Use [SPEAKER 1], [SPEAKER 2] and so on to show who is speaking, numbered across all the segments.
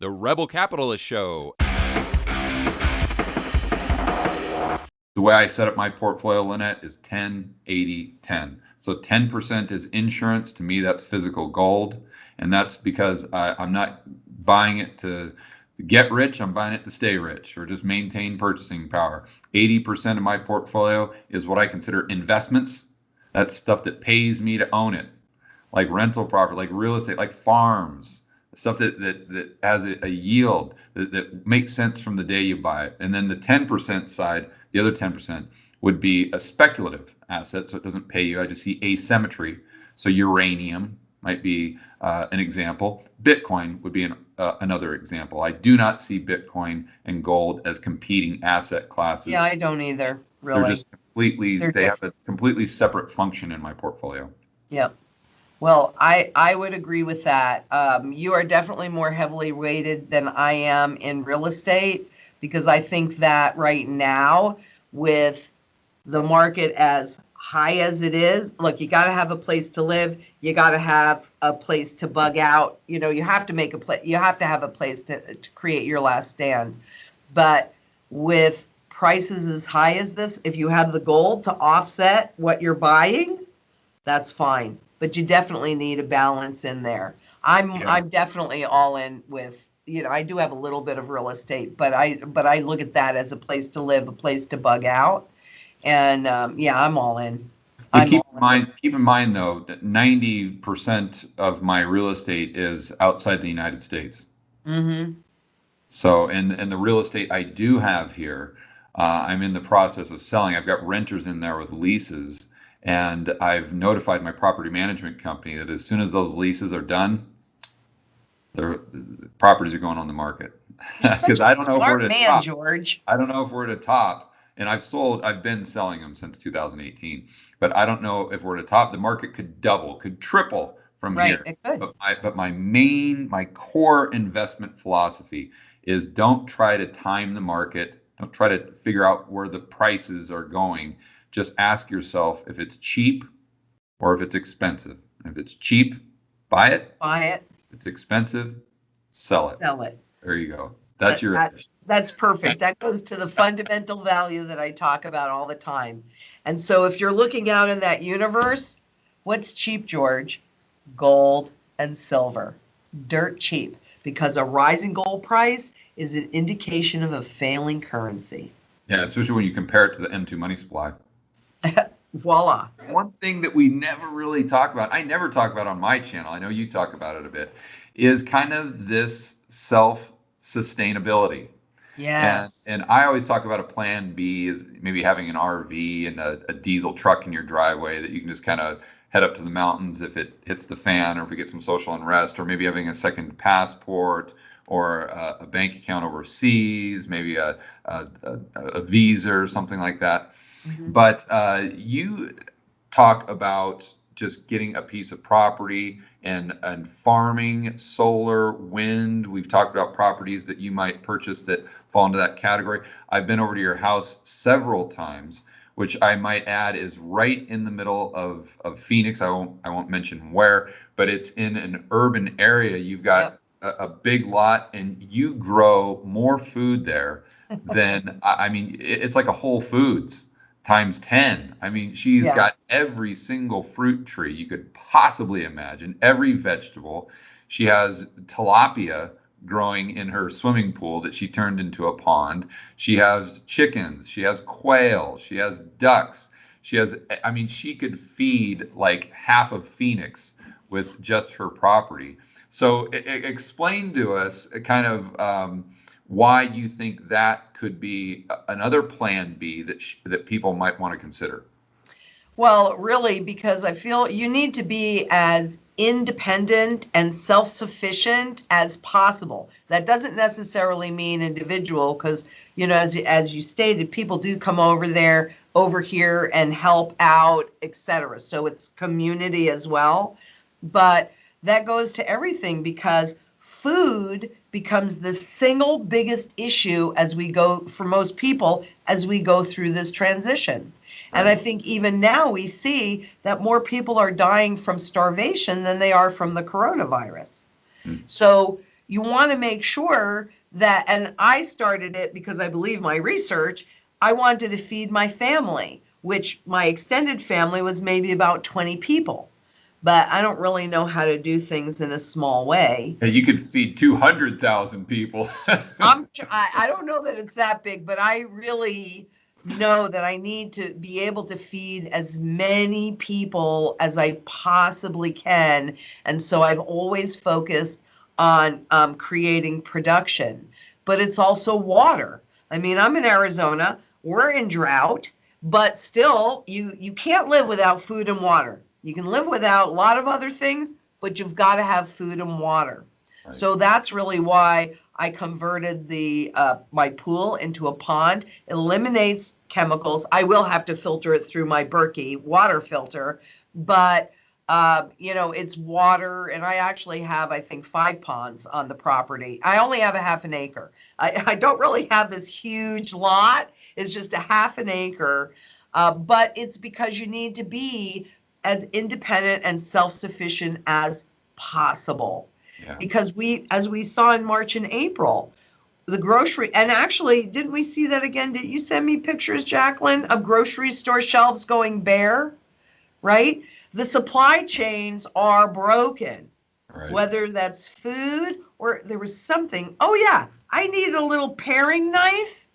[SPEAKER 1] The Rebel Capitalist Show.
[SPEAKER 2] The way I set up my portfolio, Lynette, is 10, 80, 10. So 10% is insurance. To me, that's physical gold. And that's because I'm not buying it to get rich. I'm buying it to stay rich or just maintain purchasing power. 80% of my portfolio is what I consider investments. That's stuff that pays me to own it, like rental property, like real estate, like farms, stuff that has a yield that makes sense from the day you buy it. And then the 10% side, the other 10% would be a speculative asset, so it doesn't pay you. I just see asymmetry. So uranium might be an example. Bitcoin would be another example. I do not see Bitcoin and gold as competing asset classes.
[SPEAKER 3] Yeah, I don't either, really.
[SPEAKER 2] They're just they have a completely separate function in my portfolio.
[SPEAKER 3] Yep. Well, I would agree with that. You are definitely more heavily weighted than I am in real estate, because I think that right now, with the market as high as it is, look, you got to have a place to live. You got to have a place to bug out. You know, you have to make a place. You have to have a place to create your last stand. But with prices as high as this, if you have the gold to offset what you're buying, that's fine. But you definitely need a balance in there. I'm definitely all in with, you know, I do have a little bit of real estate, but I look at that as a place to live, a place to bug out. And yeah, I'm all in.
[SPEAKER 2] But keep in mind though, that 90% of my real estate is outside the United States.
[SPEAKER 3] Mm-hmm.
[SPEAKER 2] So, and the real estate I do have here, I'm in the process of selling. I've got renters in there with leases, and I've notified my property management company that as soon as those leases are done, the properties are going on the market.
[SPEAKER 3] Because
[SPEAKER 2] I don't know if we're at a top.
[SPEAKER 3] George.
[SPEAKER 2] I don't know if we're at a top, and I've been selling them since 2018, but I don't know if we're at a top. The market could double, could triple from here.
[SPEAKER 3] It could.
[SPEAKER 2] But my core investment philosophy is don't try to time the market. Don't try to figure out where the prices are going. Just ask yourself if it's cheap or if it's expensive. If it's cheap, buy it.
[SPEAKER 3] Buy it.
[SPEAKER 2] If it's expensive, sell it.
[SPEAKER 3] Sell it.
[SPEAKER 2] There you go. That's
[SPEAKER 3] perfect. That goes to the fundamental value that I talk about all the time. And so if you're looking out in that universe, what's cheap, George? Gold and silver. Dirt cheap, because a rising gold price is an indication of a failing currency.
[SPEAKER 2] Yeah, especially when you compare it to the M2 money supply.
[SPEAKER 3] Voila.
[SPEAKER 2] One thing that we never really talk about, I never talk about on my channel, I know you talk about it a bit, is kind of this self-sustainability.
[SPEAKER 3] Yes.
[SPEAKER 2] And I always talk about a plan B is maybe having an RV and a diesel truck in your driveway that you can just kind of head up to the mountains if it hits the fan, or if we get some social unrest, or maybe having a second passport, or a bank account overseas, maybe a visa or something like that. Mm-hmm. But you talk about just getting a piece of property and farming, solar, wind. We've talked about properties that you might purchase that fall into that category. I've been over to your house several times, which I might add is right in the middle of Phoenix. I won't mention where, but it's in an urban area. You've got a big lot, and you grow more food there than I mean, it's like a Whole Foods times 10. I mean, she's got every single fruit tree you could possibly imagine, every vegetable. She has tilapia growing in her swimming pool that she turned into a pond. She has chickens, she has quail, she has ducks. She could feed like half of Phoenix with just her property. So explain to us kind of why you think that could be another plan B that people might want to consider.
[SPEAKER 3] Well, really, because I feel you need to be as independent and self-sufficient as possible. That doesn't necessarily mean individual, because, you know, as you stated, people do come over here and help out, etc. So it's community as well. But that goes to everything, because food becomes the single biggest issue for most people as we go through this transition. And I think even now we see that more people are dying from starvation than they are from the coronavirus. So, you want to make sure that, and I started it because I believe my research, I wanted to feed my family, which my extended family was maybe about 20 people. But I don't really know how to do things in a small way.
[SPEAKER 2] And you could feed 200,000 people.
[SPEAKER 3] I don't know that it's that big, but I really know that I need to be able to feed as many people as I possibly can. And so I've always focused on creating production. But it's also water. I mean, I'm in Arizona, we're in drought, but still, you can't live without food and water. You can live without a lot of other things, but you've got to have food and water. Right. So that's really why I converted the my pool into a pond. It eliminates chemicals. I will have to filter it through my Berkey water filter, but you know, it's water, and I actually have, I think, 5 ponds on the property. I only have a half an acre. I don't really have this huge lot. It's just a half an acre, but it's because you need to be as independent and self-sufficient as possible. Yeah. Because as we saw in March and April, the grocery, and actually, didn't we see that again? Did you send me pictures, Jacqueline, of grocery store shelves going bare, right? The supply chains are broken, right. Whether that's food or there was something. Oh yeah, I need a little paring knife.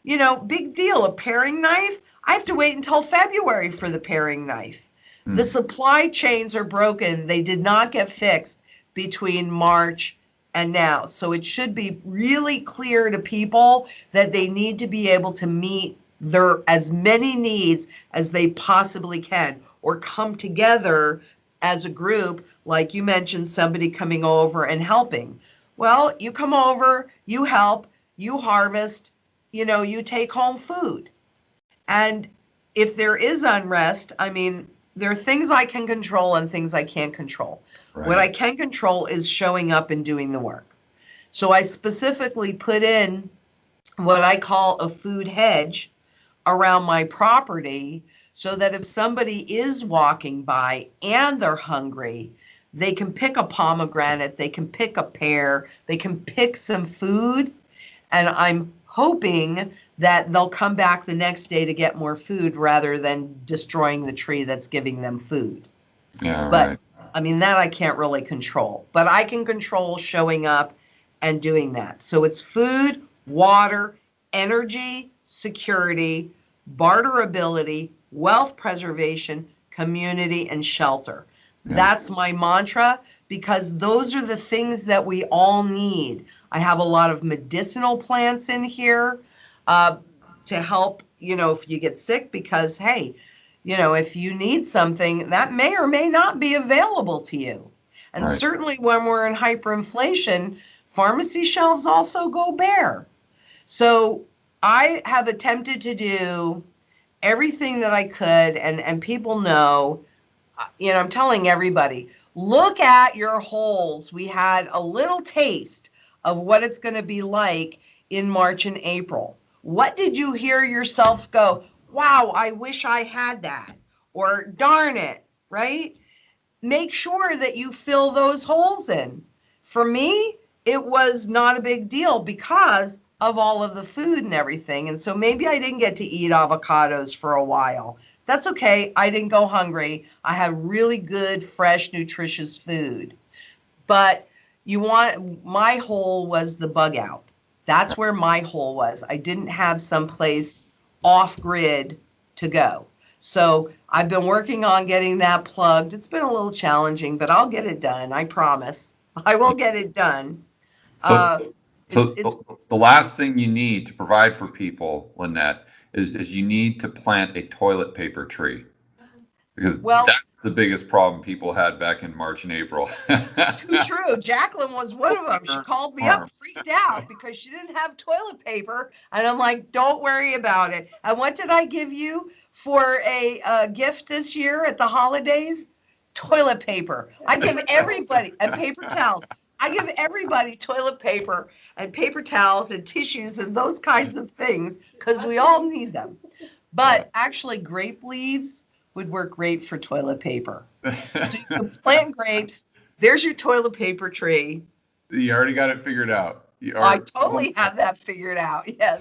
[SPEAKER 3] You know, big deal, a paring knife. I have to wait until February for the paring knife. The supply chains are broken. They did not get fixed between March and now. So it should be really clear to people that they need to be able to meet their as many needs as they possibly can, or come together as a group, like you mentioned, somebody coming over and helping. Well, you come over, you help, you harvest, you know, you take home food. And if there is unrest, I mean, there are things I can control and things I can't control. Right. What I can control is showing up and doing the work. So I specifically put in what I call a food hedge around my property, so that if somebody is walking by and they're hungry, they can pick a pomegranate, they can pick a pear, they can pick some food, and I'm hoping that they'll come back the next day to get more food rather than destroying the tree that's giving them food.
[SPEAKER 2] Yeah,
[SPEAKER 3] but
[SPEAKER 2] right.
[SPEAKER 3] I mean, that I can't really control, but I can control showing up and doing that. So it's food, water, energy, security, barterability, wealth preservation, community, and shelter. Yeah. That's my mantra, because those are the things that we all need. I have a lot of medicinal plants in here to help, you know, if you get sick, because, hey, you know, if you need something, that may or may not be available to you. And right. Certainly when we're in hyperinflation, pharmacy shelves also go bare. So I have attempted to do everything that I could, and people know, you know, I'm telling everybody, look at your holes. We had a little taste of what it's going to be like in March and April. What did you hear yourself go, wow, I wish I had that, or darn it, right? Make sure that you fill those holes in. For me, it was not a big deal because of all of the food and everything. And so maybe I didn't get to eat avocados for a while. That's okay. I didn't go hungry. I had really good, fresh, nutritious food. But my hole was the bug out. That's where my hole was. I didn't have someplace off grid to go. So I've been working on getting that plugged. It's been a little challenging, but I'll get it done. I promise. I will get it done.
[SPEAKER 2] So the last thing you need to provide for people, Lynette, is you need to plant a toilet paper tree, because that's the biggest problem people had back in March and April.
[SPEAKER 3] Too true. Jacqueline was one of them. She called me up, freaked out because she didn't have toilet paper. And I'm like, don't worry about it. And what did I give you for a gift this year at the holidays? Toilet paper. I give everybody, and paper towels. I give everybody toilet paper and paper towels and tissues and those kinds of things, because we all need them. But actually, grape leaves would work great for toilet paper. So you can plant grapes. There's your toilet paper tree.
[SPEAKER 2] You already got it figured out.
[SPEAKER 3] I totally have that figured out. Yes.